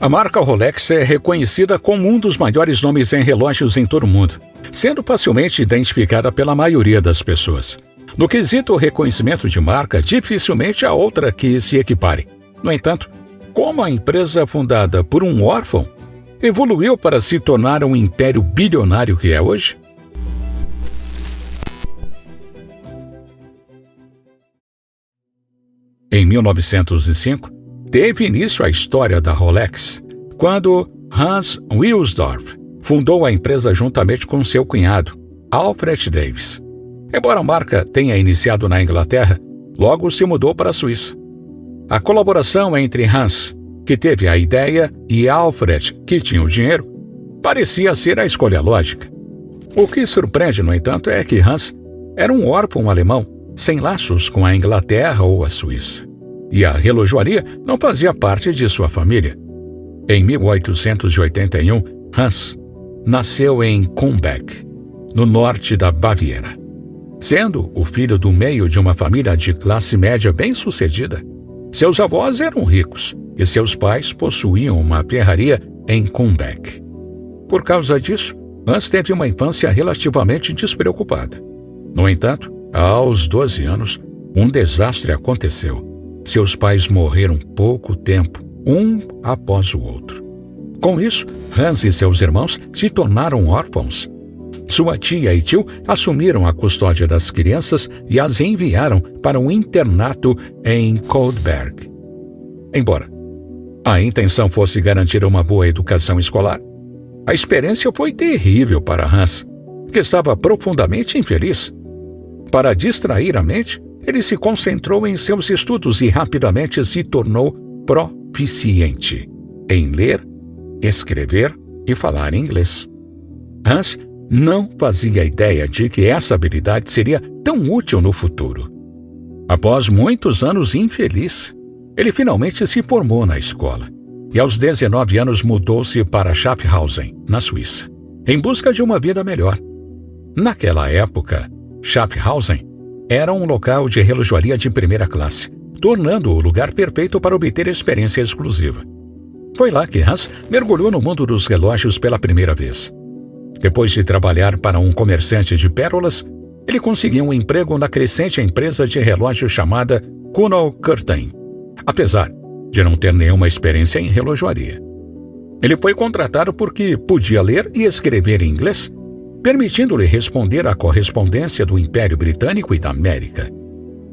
A marca Rolex é reconhecida como um dos maiores nomes em relógios em todo o mundo, sendo facilmente identificada pela maioria das pessoas. No quesito reconhecimento de marca, dificilmente há outra que se equipare. No entanto, como a empresa fundada por um órfão evoluiu para se tornar um império bilionário que é hoje? Em 1905, teve início a história da Rolex, quando Hans Wilsdorf fundou a empresa juntamente com seu cunhado, Alfred Davis. Embora a marca tenha iniciado na Inglaterra, logo se mudou para a Suíça. A colaboração entre Hans, que teve a ideia, e Alfred, que tinha o dinheiro, parecia ser a escolha lógica. O que surpreende, no entanto, é que Hans era um órfão alemão, sem laços com a Inglaterra ou a Suíça. E a relojoaria não fazia parte de sua família. Em 1881, Hans nasceu em Kulmbach, no norte da Baviera. Sendo o filho do meio de uma família de classe média bem-sucedida, seus avós eram ricos e seus pais possuíam uma ferraria em Kulmbach. Por causa disso, Hans teve uma infância relativamente despreocupada. No entanto, aos 12 anos, um desastre aconteceu. Seus pais morreram pouco tempo, um após o outro. Com isso, Hans e seus irmãos se tornaram órfãos. Sua tia e tio assumiram a custódia das crianças e as enviaram para um internato em Kohlberg. Embora a intenção fosse garantir uma boa educação escolar, a experiência foi terrível para Hans, que estava profundamente infeliz. Para distrair a mente, ele se concentrou em seus estudos e rapidamente se tornou proficiente em ler, escrever e falar inglês. Hans não fazia ideia de que essa habilidade seria tão útil no futuro. Após muitos anos infeliz, ele finalmente se formou na escola e aos 19 anos mudou-se para Schaffhausen, na Suíça, em busca de uma vida melhor. Naquela época, Schaffhausen era um local de relojoaria de primeira classe, tornando-o o lugar perfeito para obter experiência exclusiva. Foi lá que Hans mergulhou no mundo dos relógios pela primeira vez. Depois de trabalhar para um comerciante de pérolas, ele conseguiu um emprego na crescente empresa de relógio chamada Kuno Curtain, apesar de não ter nenhuma experiência em relojoaria. Ele foi contratado porque podia ler e escrever em inglês, permitindo-lhe responder à correspondência do Império Britânico e da América.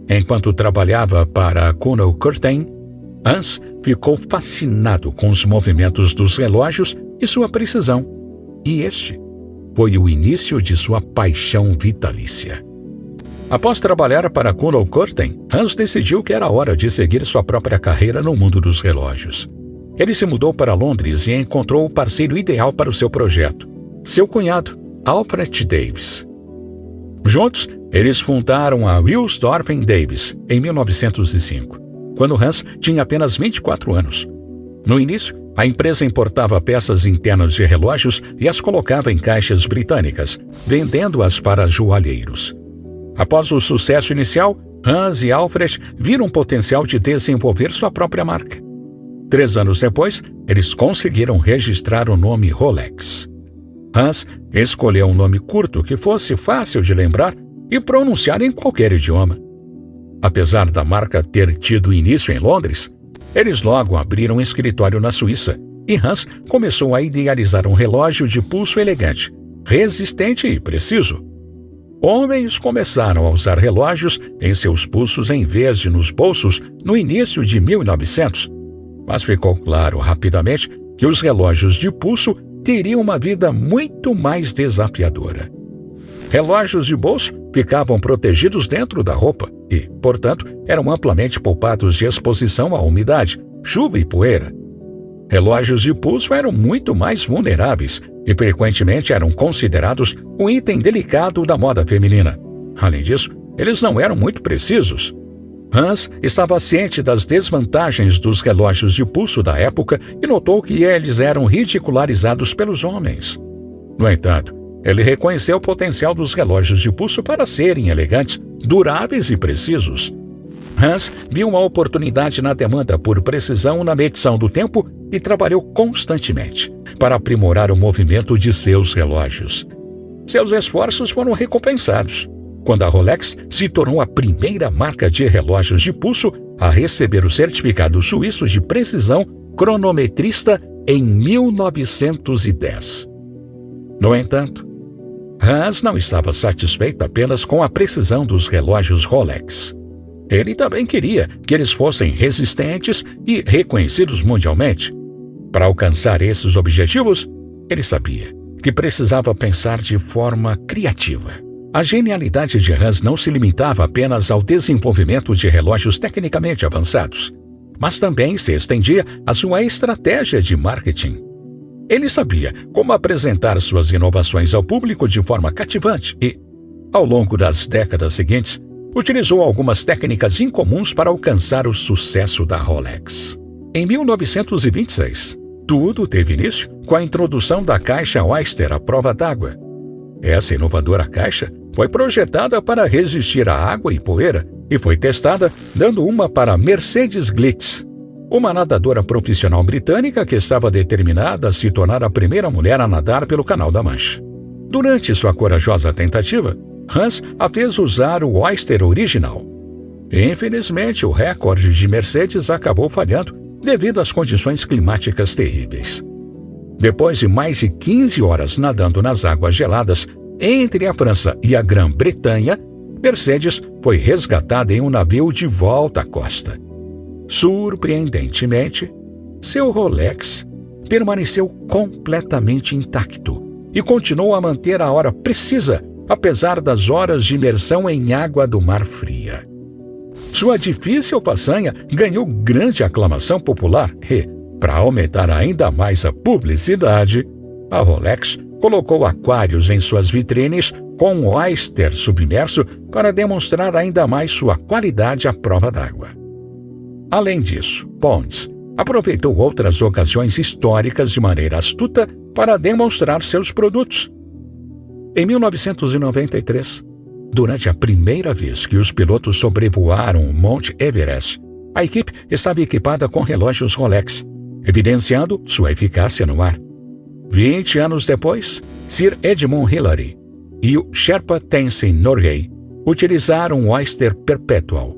Enquanto trabalhava para Kuno Curtain, Hans ficou fascinado com os movimentos dos relógios e sua precisão, e este foi o início de sua paixão vitalícia. Após trabalhar para Kuno Curtain, Hans decidiu que era hora de seguir sua própria carreira no mundo dos relógios. Ele se mudou para Londres e encontrou o parceiro ideal para o seu projeto, seu cunhado, Alfred Davis. Juntos, eles fundaram a Wilsdorf Davis em 1905, quando Hans tinha apenas 24 anos. No início, a empresa importava peças internas de relógios e as colocava em caixas britânicas, vendendo-as para joalheiros. Após o sucesso inicial, Hans e Alfred viram o potencial de desenvolver sua própria marca. 3 anos depois, eles conseguiram registrar o nome Rolex. Hans escolheu um nome curto que fosse fácil de lembrar e pronunciar em qualquer idioma. Apesar da marca ter tido início em Londres, eles logo abriram um escritório na Suíça e Hans começou a idealizar um relógio de pulso elegante, resistente e preciso. Homens começaram a usar relógios em seus pulsos em vez de nos bolsos no início de 1900, mas ficou claro rapidamente que os relógios de pulso teriam uma vida muito mais desafiadora. Relógios de bolso ficavam protegidos dentro da roupa e, portanto, eram amplamente poupados de exposição à umidade, chuva e poeira. Relógios de pulso eram muito mais vulneráveis e frequentemente eram considerados um item delicado da moda feminina. Além disso, eles não eram muito precisos. Hans estava ciente das desvantagens dos relógios de pulso da época e notou que eles eram ridicularizados pelos homens. No entanto, ele reconheceu o potencial dos relógios de pulso para serem elegantes, duráveis e precisos. Hans viu uma oportunidade na demanda por precisão na medição do tempo e trabalhou constantemente para aprimorar o movimento de seus relógios. Seus esforços foram recompensados quando a Rolex se tornou a primeira marca de relógios de pulso a receber o certificado suíço de precisão cronometrista em 1910. No entanto, Hans não estava satisfeito apenas com a precisão dos relógios Rolex. Ele também queria que eles fossem resistentes e reconhecidos mundialmente. Para alcançar esses objetivos, ele sabia que precisava pensar de forma criativa. A genialidade de Hans não se limitava apenas ao desenvolvimento de relógios tecnicamente avançados, mas também se estendia à sua estratégia de marketing. Ele sabia como apresentar suas inovações ao público de forma cativante e, ao longo das décadas seguintes, utilizou algumas técnicas incomuns para alcançar o sucesso da Rolex. Em 1926, tudo teve início com a introdução da caixa Oyster à prova d'água. Essa inovadora caixa foi projetada para resistir à água e poeira e foi testada dando uma para Mercedes Glitz, uma nadadora profissional britânica que estava determinada a se tornar a primeira mulher a nadar pelo Canal da Mancha. Durante sua corajosa tentativa, Hans a fez usar o Oyster original. Infelizmente, o recorde de Mercedes acabou falhando devido às condições climáticas terríveis. Depois de mais de 15 horas nadando nas águas geladas entre a França e a Grã-Bretanha, Mercedes foi resgatada em um navio de volta à costa. Surpreendentemente, seu Rolex permaneceu completamente intacto e continuou a manter a hora precisa, apesar das horas de imersão em água do Mar Fria. Sua difícil façanha ganhou grande aclamação popular e, para aumentar ainda mais a publicidade, a Rolex colocou aquários em suas vitrines com Oyster submerso para demonstrar ainda mais sua qualidade à prova d'água. Além disso, Pons aproveitou outras ocasiões históricas de maneira astuta para demonstrar seus produtos. Em 1993, durante a primeira vez que os pilotos sobrevoaram o Monte Everest, a equipe estava equipada com relógios Rolex, evidenciando sua eficácia no ar. 20 anos depois, Sir Edmund Hillary e o Sherpa Tenzin Norgay utilizaram o Oyster Perpetual,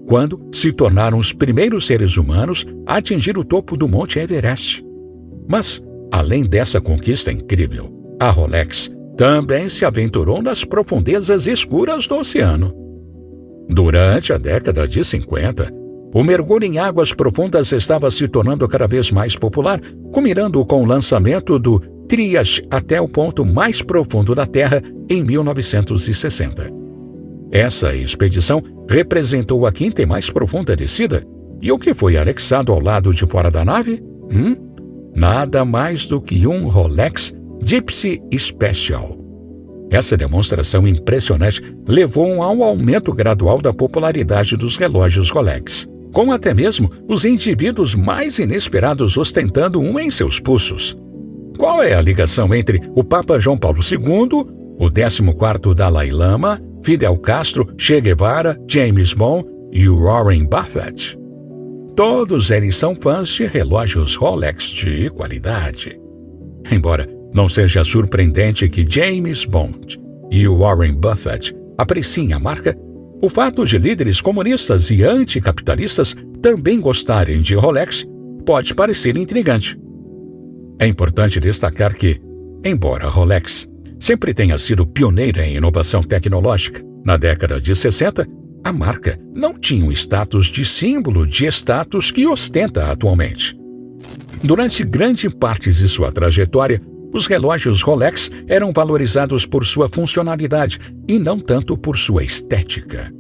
quando se tornaram os primeiros seres humanos a atingir o topo do Monte Everest. Mas, além dessa conquista incrível, a Rolex também se aventurou nas profundezas escuras do oceano. Durante a década de 50, o mergulho em águas profundas estava se tornando cada vez mais popular, culminando com o lançamento do Triassic até o ponto mais profundo da Terra em 1960. Essa expedição representou a quinta e mais profunda descida, e o que foi anexado ao lado de fora da nave? Nada mais do que um Rolex Gypsy Special. Essa demonstração impressionante levou ao aumento gradual da popularidade dos relógios Rolex, com até mesmo os indivíduos mais inesperados ostentando um em seus pulsos. Qual é a ligação entre o Papa João Paulo II, o 14º Dalai Lama, Fidel Castro, Che Guevara, James Bond e o Warren Buffett? Todos eles são fãs de relógios Rolex de qualidade. Embora não seja surpreendente que James Bond e o Warren Buffett apreciem a marca, o fato de líderes comunistas e anticapitalistas também gostarem de Rolex pode parecer intrigante. É importante destacar que, embora a Rolex sempre tenha sido pioneira em inovação tecnológica, na década de 60, a marca não tinha um status de símbolo de status que ostenta atualmente. Durante grande parte de sua trajetória, os relógios Rolex eram valorizados por sua funcionalidade e não tanto por sua estética.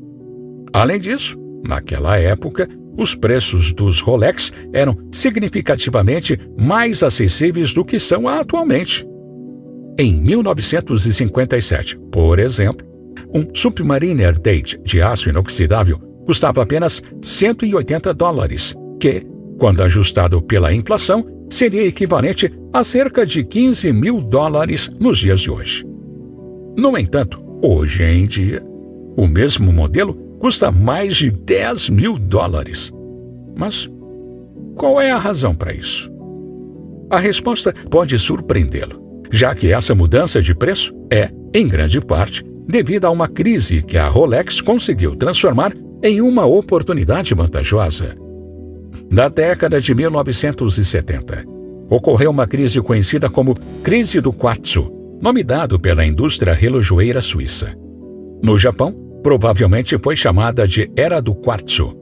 Além disso, naquela época, os preços dos Rolex eram significativamente mais acessíveis do que são atualmente. Em 1957, por exemplo, um Submariner Date de aço inoxidável custava apenas $180, que, quando ajustado pela inflação, seria equivalente a cerca de $15 mil nos dias de hoje. No entanto, hoje em dia, o mesmo modelo custa mais de US$ 10.000. Mas qual é a razão para isso? A resposta pode surpreendê-lo, já que essa mudança de preço é, em grande parte, devido a uma crise que a Rolex conseguiu transformar em uma oportunidade vantajosa. Na década de 1970, ocorreu uma crise conhecida como Crise do Quartzo, nome dado pela indústria relojoeira suíça. No Japão, provavelmente foi chamada de Era do Quartzo.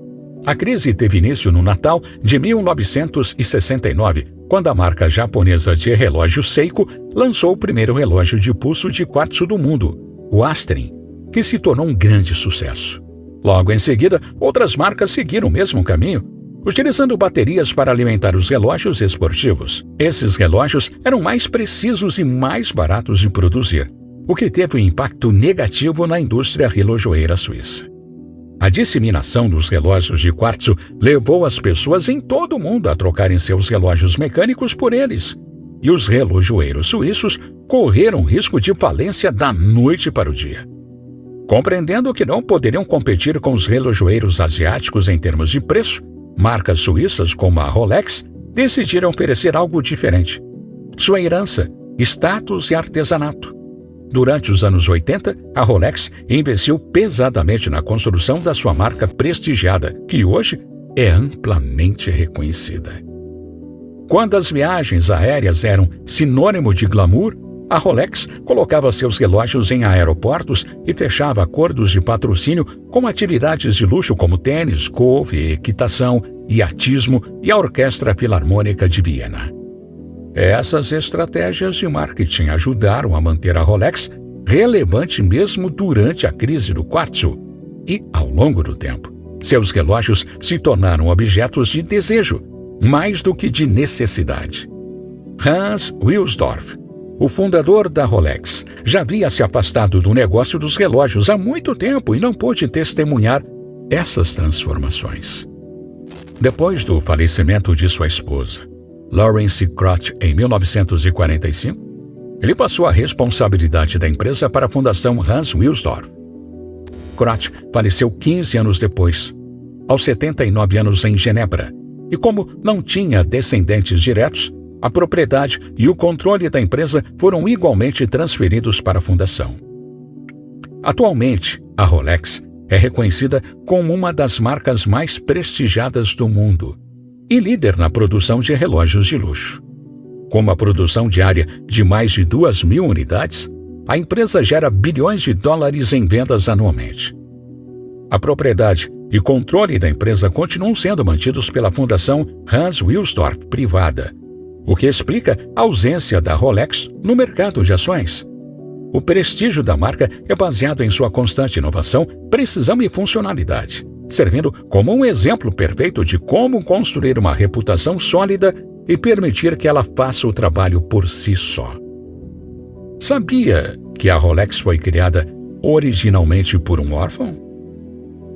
A crise teve início no Natal de 1969, quando a marca japonesa de relógio Seiko lançou o primeiro relógio de pulso de quartzo do mundo, o Astrin, que se tornou um grande sucesso. Logo em seguida, outras marcas seguiram o mesmo caminho, utilizando baterias para alimentar os relógios esportivos. Esses relógios eram mais precisos e mais baratos de produzir, o que teve um impacto negativo na indústria relojoeira suíça. A disseminação dos relógios de quartzo levou as pessoas em todo o mundo a trocarem seus relógios mecânicos por eles, e os relojoeiros suíços correram risco de falência da noite para o dia. Compreendendo que não poderiam competir com os relojoeiros asiáticos em termos de preço, marcas suíças como a Rolex decidiram oferecer algo diferente: sua herança, status e artesanato. Durante os anos 80, a Rolex investiu pesadamente na construção da sua marca prestigiada, que hoje é amplamente reconhecida. Quando as viagens aéreas eram sinônimo de glamour, a Rolex colocava seus relógios em aeroportos e fechava acordos de patrocínio com atividades de luxo como tênis, golfe, equitação, iatismo e a Orquestra Filarmônica de Viena. Essas estratégias de marketing ajudaram a manter a Rolex relevante mesmo durante a crise do quartzo e, ao longo do tempo, seus relógios se tornaram objetos de desejo, mais do que de necessidade. Hans Wilsdorf, o fundador da Rolex, já havia se afastado do negócio dos relógios há muito tempo e não pôde testemunhar essas transformações. Depois do falecimento de sua esposa, Lawrence Kroc, em 1945, ele passou a responsabilidade da empresa para a Fundação Hans Wilsdorf. Kroc faleceu 15 anos depois, aos 79 anos em Genebra, e como não tinha descendentes diretos, a propriedade e o controle da empresa foram igualmente transferidos para a fundação. Atualmente, a Rolex é reconhecida como uma das marcas mais prestigiadas do mundo e líder na produção de relógios de luxo. Com uma produção diária de mais de 2.000 unidades, a empresa gera bilhões de dólares em vendas anualmente. A propriedade e controle da empresa continuam sendo mantidos pela Fundação Hans Wilsdorf privada, o que explica a ausência da Rolex no mercado de ações. O prestígio da marca é baseado em sua constante inovação, precisão e funcionalidade, servindo como um exemplo perfeito de como construir uma reputação sólida e permitir que ela faça o trabalho por si só. Sabia que a Rolex foi criada originalmente por um órfão?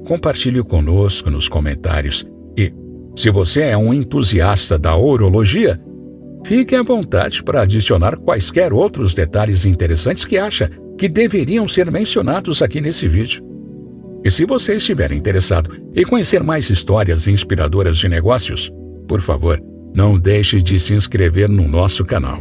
Compartilhe conosco nos comentários e, se você é um entusiasta da horologia, fique à vontade para adicionar quaisquer outros detalhes interessantes que acha que deveriam ser mencionados aqui nesse vídeo. E se você estiver interessado em conhecer mais histórias inspiradoras de negócios, por favor, não deixe de se inscrever no nosso canal.